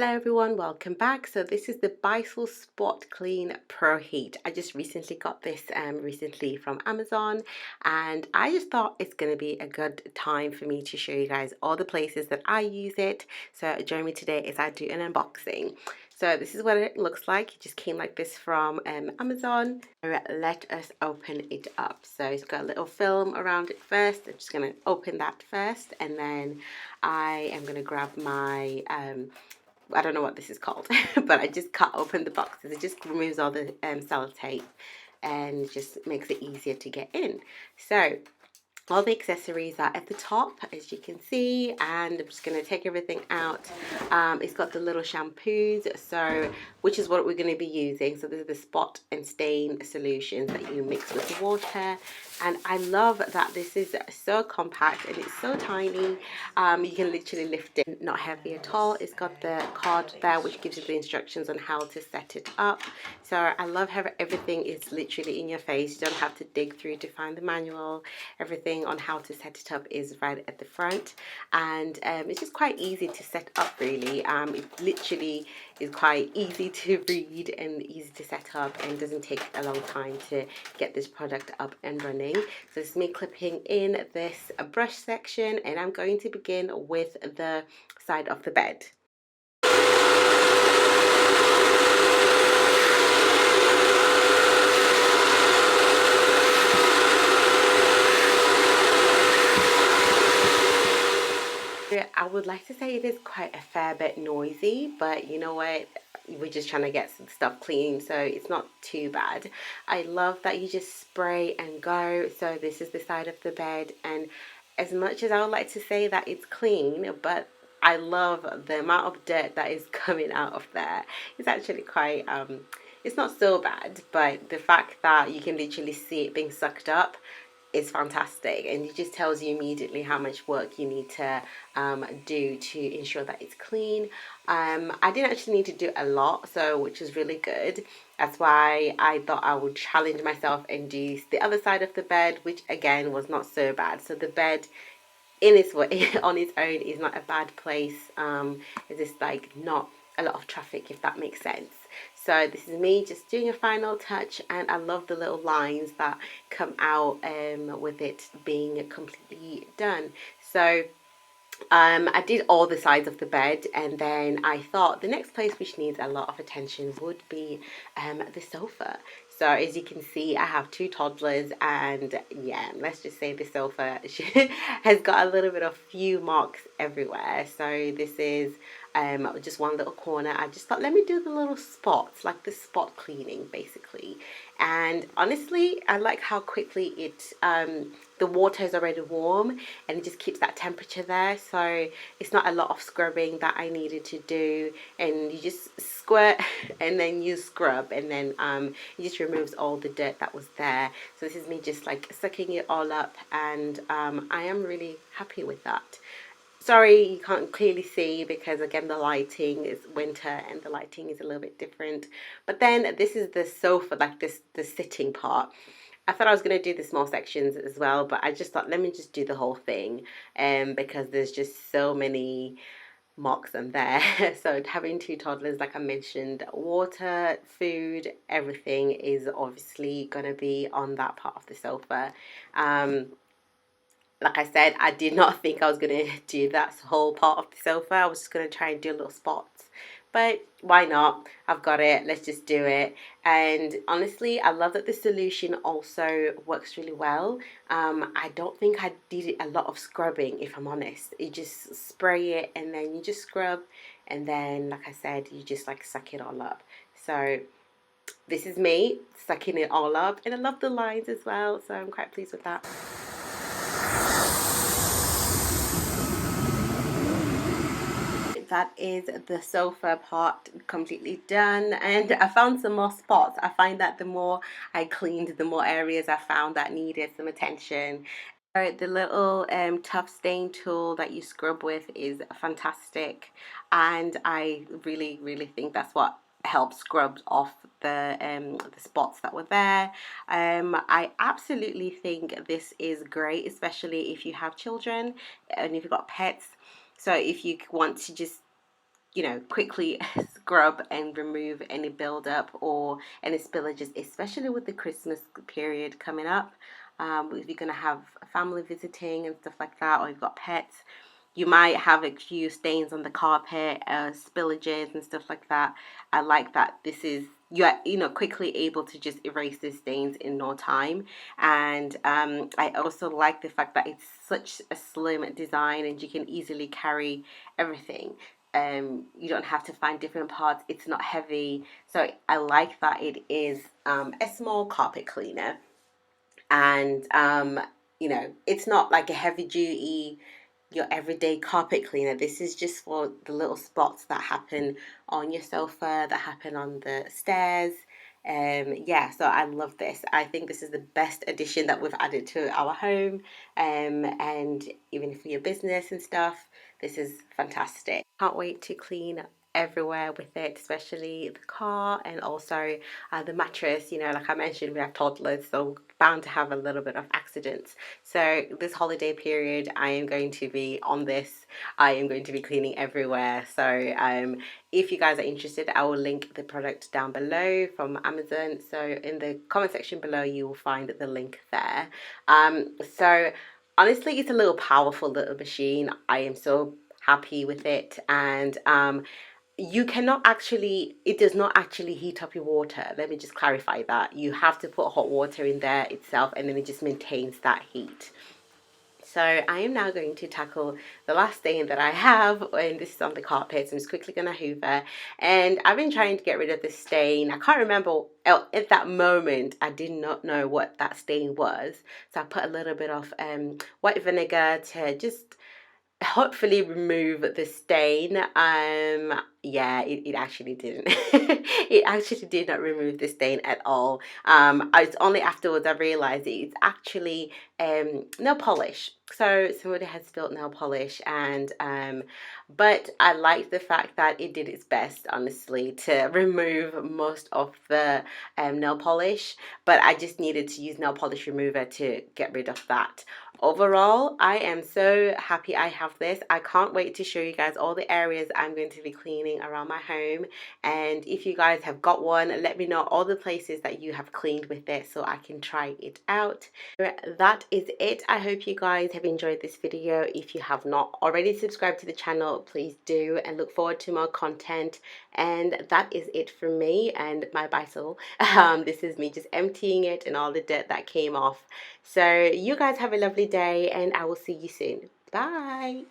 Hello everyone, welcome back. So this is the Bissell Spot Clean Pro Heat. I just recently got this recently from Amazon, and I just thought it's going to be a good time for me to show you guys all the places that I use it. So join me today as I do an unboxing. So this is what it looks like. It just came like this from Amazon. Let us open it up. So it's got a little film around it first. I'm just going to open that first, and then I am going to grab my I don't know what this is called, but I just cut open the boxes. It just removes all the sellotape and just makes it easier to get in. So all the accessories are at the top, as you can see, and I'm just going to take everything out. It's got the little shampoos, so which is what we're going to be using. So this is the spot and stain solutions that you mix with the water, and I love that this is so compact and it's so tiny. You can literally lift it, not heavy at all. It's got the card there which gives you the instructions on how to set it up. So I love how everything is literally in your face. You don't have to dig through to find the manual. Everything on how to set it up is right at the front, and it's just quite easy to set up really. It literally is quite easy to read and easy to set up, and doesn't take a long time to get this product up and running. So it's me clipping in this brush section, and I'm going to begin with the side of the bed. I would like to say it is quite a fair bit noisy, but you know what? We're just trying to get some stuff clean, so it's not too bad. I love that you just spray and go. So this is the side of the bed, and as much as I would like to say that it's clean, but I love the amount of dirt that is coming out of there. It's actually quite it's not so bad, but the fact that you can literally see it being sucked up is fantastic, and it just tells you immediately how much work you need to do to ensure that it's clean. I didn't actually need to do a lot, so which is really good. That's why I thought I would challenge myself and do the other side of the bed, which again was not so bad. So the bed in its way on its own is not a bad place. It's just like not a lot of traffic, if that makes sense. So this is me just doing a final touch, and I love the little lines that come out with it being completely done. So I did all the sides of the bed, and then I thought the next place which needs a lot of attention would be the sofa. So as you can see, I have two toddlers, and yeah, let's just say the sofa has got a little bit of few marks everywhere. So this is just one little corner. I just thought, let me do the little spots, like the spot cleaning basically. And honestly, I like how quickly it the water is already warm, and it just keeps that temperature there, so it's not a lot of scrubbing that I needed to do. And you just squirt and then you scrub, and then it just removes all the dirt that was there. So this is me just like sucking it all up, and I am really happy with that. Sorry you can't clearly see because again the lighting is winter and the lighting is a little bit different. But then this is the sofa, like this the sitting part. I thought I was going to do the small sections as well, but I just thought let me just do the whole thing, because there's just so many marks on there. So having two toddlers, like I mentioned, water, food, everything is obviously going to be on that part of the sofa. Like I said, I did not think I was going to do that whole part of the sofa. I was just going to try and do little spots. But why not? I've got it. Let's just do it. And honestly, I love that the solution also works really well. I don't think I did a lot of scrubbing, if I'm honest. You just spray it and then you just scrub. And then, like I said, you just like suck it all up. So this is me sucking it all up. And I love the lines as well. So I'm quite pleased with that. That is the sofa part completely done, and I found some more spots. I find that the more I cleaned, the more areas I found that needed some attention. So the little tough stain tool that you scrub with is fantastic, and I really think that's what helps scrub off the spots that were there. I absolutely think this is great, especially if you have children and if you've got pets. So if you want to just quickly scrub and remove any buildup or any spillages, especially with the Christmas period coming up. If you're going to have family visiting and stuff like that, or you've got pets, you might have a few stains on the carpet, spillages and stuff like that. I like that this is you're quickly able to just erase these stains in no time. And I also like the fact that it's such a slim design and you can easily carry everything. You don't have to find different parts. It's not heavy, so I like that it is a small carpet cleaner. And it's not like a heavy duty your everyday carpet cleaner. This is just for the little spots that happen on your sofa, that happen on the stairs. Yeah, so I love this. I think this is the best addition that we've added to our home. And even for your business and stuff, this is fantastic. Can't wait to clean everywhere with it, especially the car and also the mattress. Like I mentioned, we have toddlers, so bound to have a little bit of accidents. So this holiday period, I am going to be on this. I am going to be cleaning everywhere. So if you guys are interested, I will link the product down below from Amazon. So in the comment section below, you will find the link there. So honestly, it's a little powerful little machine. I am so happy with it. And you cannot actually, it does not actually heat up your water. Let me just clarify that. You have to put hot water in there itself, and then it just maintains that heat. So I am now going to tackle the last stain that I have, and this is on the carpet. So I'm just quickly going to hoover. And I've been trying to get rid of this stain. I can't remember, at that moment, I did not know what that stain was. So I put a little bit of white vinegar to just hopefully remove the stain. Yeah, it actually didn't. It actually did not remove the stain at all. It's only afterwards I realized it's actually nail polish. So somebody had spilled nail polish, and but I like the fact that it did its best, honestly, to remove most of the nail polish. But I just needed to use nail polish remover to get rid of that. Overall, I am so happy I have this. I can't wait to show you guys all the areas I'm going to be cleaning around my home. And if you guys have got one, let me know all the places that you have cleaned with it so I can try it out. That is it. I hope you guys have enjoyed this video. If you have not already subscribed to the channel, please do, and look forward to more content. And that is it from me and my Bissell. This is me just emptying it and all the dirt that came off. So you guys have a lovely day, and I will see you soon. Bye.